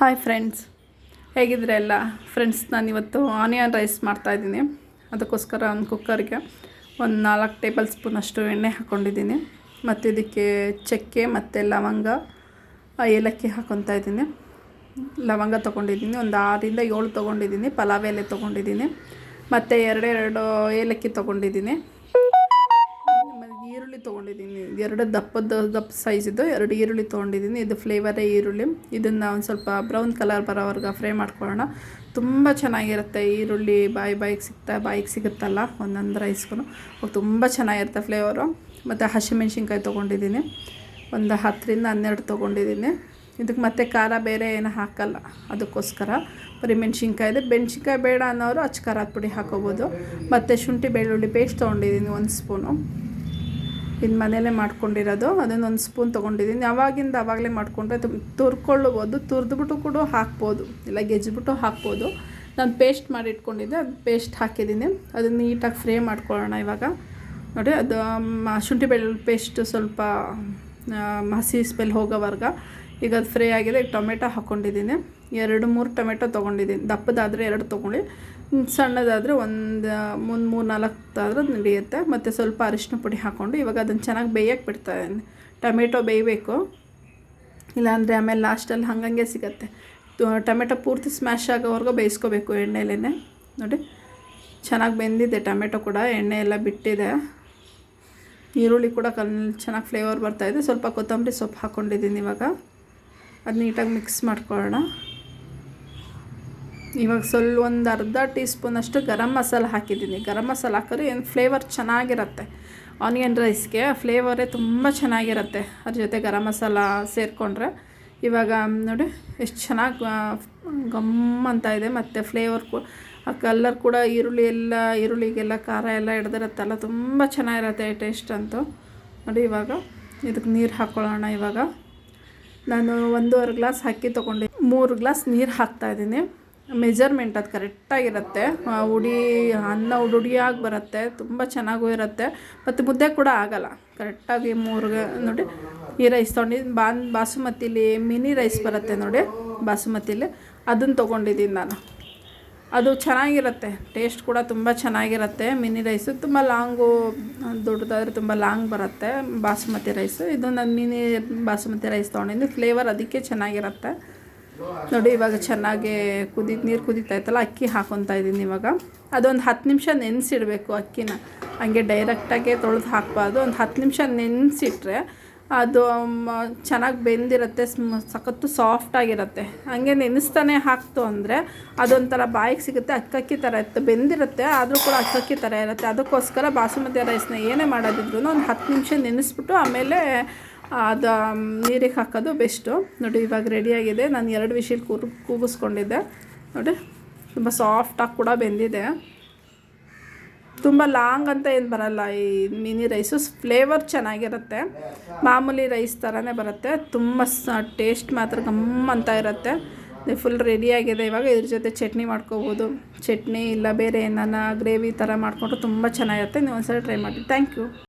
Hi friends, ಹೇಗಿದ್ರೆ ಎಲ್ಲ friends. ನಾನಿವತ್ತು onion rice ಮಾಡ್ತಾಯಿದ್ದೀನಿ. ಅದಕ್ಕೋಸ್ಕರ ಒಂದು ಕುಕ್ಕರ್ಗೆ ಒಂದು 4 ಟೇಬಲ್ ಸ್ಪೂನ್ ಅಷ್ಟು ಎಣ್ಣೆ ಹಾಕ್ಕೊಂಡಿದ್ದೀನಿ. ಮತ್ತು ಇದಕ್ಕೆ ಚಕ್ಕೆ ಮತ್ತು ಲವಂಗ, ಏಲಕ್ಕಿ ಹಾಕ್ಕೊತಾ ಇದ್ದೀನಿ. ಲವಂಗ ತೊಗೊಂಡಿದ್ದೀನಿ, ಒಂದು 6 ರಿಂದ 7 ತೊಗೊಂಡಿದ್ದೀನಿ. ಪಲಾವ್ ಎಲೆ ತೊಗೊಂಡಿದ್ದೀನಿ ಮತ್ತು 2 ಏಲಕ್ಕಿ ತೊಗೊಂಡಿದ್ದೀನಿ. ಈರುಳ್ಳಿ ತೊಗೊಂಡಿದ್ದೀನಿ, 2 ದಪ್ಪ ಸೈಜಿದ್ದು 2 ಈರುಳ್ಳಿ ತೊಗೊಂಡಿದ್ದೀನಿ. ಇದು ಫ್ಲೇವರೇ ಈರುಳ್ಳಿ. ಇದನ್ನು ಒಂದು ಸ್ವಲ್ಪ ಬ್ರೌನ್ ಕಲರ್ ಬರೋವರೆಗೆ ಫ್ರೈ ಮಾಡ್ಕೊಳ್ಳೋಣ. ತುಂಬ ಚೆನ್ನಾಗಿರುತ್ತೆ ಈರುಳ್ಳಿ. ಬಾಯಿಗೆ ಸಿಗುತ್ತಲ್ಲ ಒಂದೊಂದು ರೈಸ್ಗೂ ತುಂಬ ಚೆನ್ನಾಗಿರುತ್ತೆ ಫ್ಲೇವರು. ಮತ್ತು ಹಸಿಮೆಣ್ಸಿನ್ಕಾಯಿ ತೊಗೊಂಡಿದ್ದೀನಿ, ಒಂದು 10 ರಿಂದ 12 ತೊಗೊಂಡಿದ್ದೀನಿ. ಇದಕ್ಕೆ ಮತ್ತೆ ಖಾರ ಬೇರೆ ಏನು ಹಾಕಲ್ಲ, ಅದಕ್ಕೋಸ್ಕರ ಬರೀ ಮೆಣಸಿನ್ಕಾಯಿ ಬೇಡ ಅನ್ನೋರು ಅಚ್ಚ ಖಾರದ ಪುಡಿ ಹಾಕೋಬೋದು. ಮತ್ತು ಶುಂಠಿ ಬೆಳ್ಳುಳ್ಳಿ ಪೇಸ್ಟ್ ತೊಗೊಂಡಿದ್ದೀನಿ 1 ಸ್ಪೂನು. ಇದು ಮನೆಯಲ್ಲೇ ಮಾಡ್ಕೊಂಡಿರೋದು, ಅದನ್ನು 1 ಸ್ಪೂನ್ ತೊಗೊಂಡಿದ್ದೀನಿ. ಆವಾಗಲೇ ಮಾಡಿಕೊಂಡ್ರೆ ತುರ್ಕೊಳ್ಳಬೋದು, ತುರಿದ್ಬಿಟ್ಟು ಕೂಡ ಹಾಕ್ಬೋದು, ಇಲ್ಲ ಗೆಜ್ಜಿಬಿಟ್ಟು ಹಾಕ್ಬೋದು. ನಾನು ಪೇಸ್ಟ್ ಮಾಡಿ ಇಟ್ಕೊಂಡಿದ್ದೆ, ಅದು ಪೇಸ್ಟ್ ಹಾಕಿದ್ದೀನಿ. ಅದನ್ನು ನೀಟಾಗಿ ಫ್ರೈ ಮಾಡ್ಕೊಳ್ಳೋಣ. ಇವಾಗ ನೋಡಿ, ಅದು ಶುಂಠಿ ಬೆಳ್ಳುಳ್ಳಿ ಪೇಸ್ಟ್ ಸ್ವಲ್ಪ ಹಸಿ ಸ್ಮೆಲ್ ಹೋಗೋವರೆಗೆ. ಈಗ ಅದು ಫ್ರೈ ಆಗಿದೆ. ಈಗ ಟೊಮೆಟೊ ಹಾಕ್ಕೊಂಡಿದ್ದೀನಿ, 2-3 ಟೊಮೆಟೊ ತೊಗೊಂಡಿದ್ದೀನಿ. ದಪ್ಪದಾದರೆ 2 ತೊಗೊಳ್ಳಿ, ಸಣ್ಣದಾದರೆ ಒಂದು 3-4 ಆದರೂ ನಡೆಯುತ್ತೆ. ಮತ್ತು ಸ್ವಲ್ಪ ಅರಿಶಿನ ಪುಡಿ ಹಾಕ್ಕೊಂಡು ಇವಾಗ ಅದನ್ನು ಚೆನ್ನಾಗಿ ಬೇಯಕ್ಕೆ ಬಿಡ್ತಾಯಿದ್ದೀನಿ. ಟೊಮೆಟೊ ಬೇಯಬೇಕು, ಇಲ್ಲಾಂದರೆ ಆಮೇಲೆ ಲಾಸ್ಟಲ್ಲಿ ಹಂಗಂಗೆ ಸಿಗುತ್ತೆ. ಟೊಮೆಟೊ ಪೂರ್ತಿ ಸ್ಮ್ಯಾಶ್ ಆಗೋವರೆಗೂ ಬೇಯಿಸ್ಕೋಬೇಕು ಎಣ್ಣೆಲೇ. ನೋಡಿ, ಚೆನ್ನಾಗಿ ಬೆಂದಿದೆ ಟೊಮೆಟೊ ಕೂಡ, ಎಣ್ಣೆ ಎಲ್ಲ ಬಿಟ್ಟಿದೆ. ಈರುಳ್ಳಿ ಕೂಡ ಚೆನ್ನಾಗಿ ಫ್ಲೇವರ್ ಬರ್ತಾಯಿದೆ. ಸ್ವಲ್ಪ ಕೊತ್ತಂಬರಿ ಸೊಪ್ಪು ಹಾಕ್ಕೊಂಡಿದ್ದೀನಿ. ಇವಾಗ ಅದು ನೀಟಾಗಿ ಮಿಕ್ಸ್ ಮಾಡ್ಕೊಳ್ಳೋಣ. ಇವಾಗ ಒಂದು ಅರ್ಧ ಟೀ ಸ್ಪೂನಷ್ಟು ಗರಂ ಮಸಾಲ ಹಾಕಿದ್ದೀನಿ. ಗರಂ ಮಸಾಲ ಹಾಕಿದ್ರೆ ಏನು ಫ್ಲೇವರ್ ಚೆನ್ನಾಗಿರುತ್ತೆ. ಆನಿಯನ್ ರೈಸ್ಗೆ ಫ್ಲೇವರೇ ತುಂಬ ಚೆನ್ನಾಗಿರುತ್ತೆ ಅದ್ರ ಜೊತೆ ಗರಂ ಮಸಾಲ ಸೇರಿಕೊಂಡ್ರೆ. ಇವಾಗ ನೋಡಿ ಎಷ್ಟು ಚೆನ್ನಾಗಿ ಗಮ್ ಅಂತ ಇದೆ. ಮತ್ತು ಫ್ಲೇವರ್ ಕಲರ್ ಕೂಡ ಈರುಳ್ಳಿಗೆಲ್ಲ ಖಾರ ಎಲ್ಲ ಹಿಡ್ದಿರುತ್ತಲ್ಲ, ತುಂಬ ಚೆನ್ನಾಗಿರುತ್ತೆ ಟೇಸ್ಟ್ ಅಂತೂ. ನೋಡಿ, ಇವಾಗ ಇದಕ್ಕೆ ನೀರು ಹಾಕ್ಕೊಳ್ಳೋಣ. ಇವಾಗ ನಾನು 1.5 ಗ್ಲಾಸ್ ಅಕ್ಕಿ ತೊಗೊಂಡು 3 ಗ್ಲಾಸ್ ನೀರು ಹಾಕ್ತಾಯಿದ್ದೀನಿ. ಮೆಜರ್ಮೆಂಟ್ ಅದು ಕರೆಕ್ಟಾಗಿರುತ್ತೆ. ಅನ್ನ ಉಡಿಯಾಗಿ ಬರುತ್ತೆ, ತುಂಬ ಚೆನ್ನಾಗೂ ಇರುತ್ತೆ. ಮತ್ತು ಮುದ್ದೆ ಕೂಡ ಆಗೋಲ್ಲ. ಕರೆಕ್ಟಾಗಿ 3 ನೋಡಿ, ಈ ರೈಸ್ ತೊಗೊಂಡಿದ್ದೀನಿ. ಬಾಸುಮತಿಲಿ ಮಿನಿ ರೈಸ್ ಬರುತ್ತೆ ನೋಡಿ, ಬಾಸುಮತಿಲಿ ಅದನ್ನು ತೊಗೊಂಡಿದ್ದೀನಿ ನಾನು. ಅದು ಚೆನ್ನಾಗಿರುತ್ತೆ, ಟೇಸ್ಟ್ ಕೂಡ ತುಂಬ ಚೆನ್ನಾಗಿರುತ್ತೆ. ಮಿನಿ ರೈಸು ತುಂಬ ಲಾಂಗು, ದೊಡ್ಡದಾದರೆ ತುಂಬ ಲಾಂಗ್ ಬರುತ್ತೆ ಬಾಸುಮತಿ ರೈಸು. ಇದು ನಾನು ಮಿನಿ ಬಾಸುಮತಿ ರೈಸ್ ತೊಗೊಂಡಿದ್ದೀನಿ. ಫ್ಲೇವರ್ ಅದಕ್ಕೆ ಚೆನ್ನಾಗಿರುತ್ತೆ. ನೋಡಿ, ಇವಾಗ ಚೆನ್ನಾಗಿ ನೀರು ಕುದೀತಾಯ್ತಲ್ಲ, ಅಕ್ಕಿ ಹಾಕ್ಕೊತಾ ಇದ್ದೀನಿ. ಇವಾಗ ಅದೊಂದು 10 ನಿಮಿಷ ನೆನೆಸಿಡಬೇಕು ಅಕ್ಕಿನ. ಹಂಗೆ ಡೈರೆಕ್ಟಾಗೆ ತೊಳೆದು ಹಾಕಬಾರ್ದು. ಒಂದು 10 ನಿಮಿಷ ನೆನೆಸಿಟ್ರೆ ಅದು ಚೆನ್ನಾಗಿ ಬೆಂದಿರುತ್ತೆ, ಸಖತ್ತು ಸಾಫ್ಟಾಗಿರುತ್ತೆ. ಹಂಗೆ ನೆನೆಸ್ತಾನೆ ಹಾಕ್ತು ಅಂದರೆ ಅದೊಂಥರ ಬಾಯಿಗೆ ಸಿಗುತ್ತೆ, ಅಕ್ಕಿ ಥರ ಇರುತ್ತೆ. ಬೆಂದಿರುತ್ತೆ ಆದರೂ ಕೂಡ ಅಕ್ಕಿ ಥರ ಇರುತ್ತೆ. ಅದಕ್ಕೋಸ್ಕರ ಬಾಸುಮತಿ ರೈಸ್ನ ಏನೇ ಮಾಡೋದಿದ್ರು ಒಂದು 10 ನಿಮಿಷ ನೆನೆಸ್ಬಿಟ್ಟು ಆಮೇಲೆ ಅದು ನೀರಿಗೆ ಹಾಕೋದು ಬೆಸ್ಟು. ನೋಡಿ, ಇವಾಗ ರೆಡಿಯಾಗಿದೆ. ನಾನು 2 ವಿಶಿಲ್ ಕೂಗಿಸ್ಕೊಂಡಿದ್ದೆ. ನೋಡಿ, ತುಂಬ ಸಾಫ್ಟಾಗಿ ಕೂಡ ಬೆಂದಿದೆ. ತುಂಬ ಲಾಂಗ್ ಅಂತ ಏನು ಬರಲ್ಲ ಈ ಮಿನಿ ರೈಸು. ಫ್ಲೇವರ್ ಚೆನ್ನಾಗಿರುತ್ತೆ, ಮಾಮೂಲಿ ರೈಸ್ ಥರನೇ ಬರುತ್ತೆ. ತುಂಬ ಟೇಸ್ಟ್ ಮಾತ್ರ ಗಮ್ ಅಂತ ಇರುತ್ತೆ. ಫುಲ್ ರೆಡಿಯಾಗಿದೆ. ಇವಾಗ ಇದ್ರ ಜೊತೆ ಚಟ್ನಿ ಮಾಡ್ಕೋಬೋದು. ಚಟ್ನಿ ಇಲ್ಲ ಬೇರೆ ಏನಾನ ಗ್ರೇವಿ ಥರ ಮಾಡಿಕೊಂಡ್ರೆ ತುಂಬ ಚೆನ್ನಾಗಿರುತ್ತೆ. ನೀವು ಒಂದ್ಸಲ ಟ್ರೈ ಮಾಡಿ. Thank you.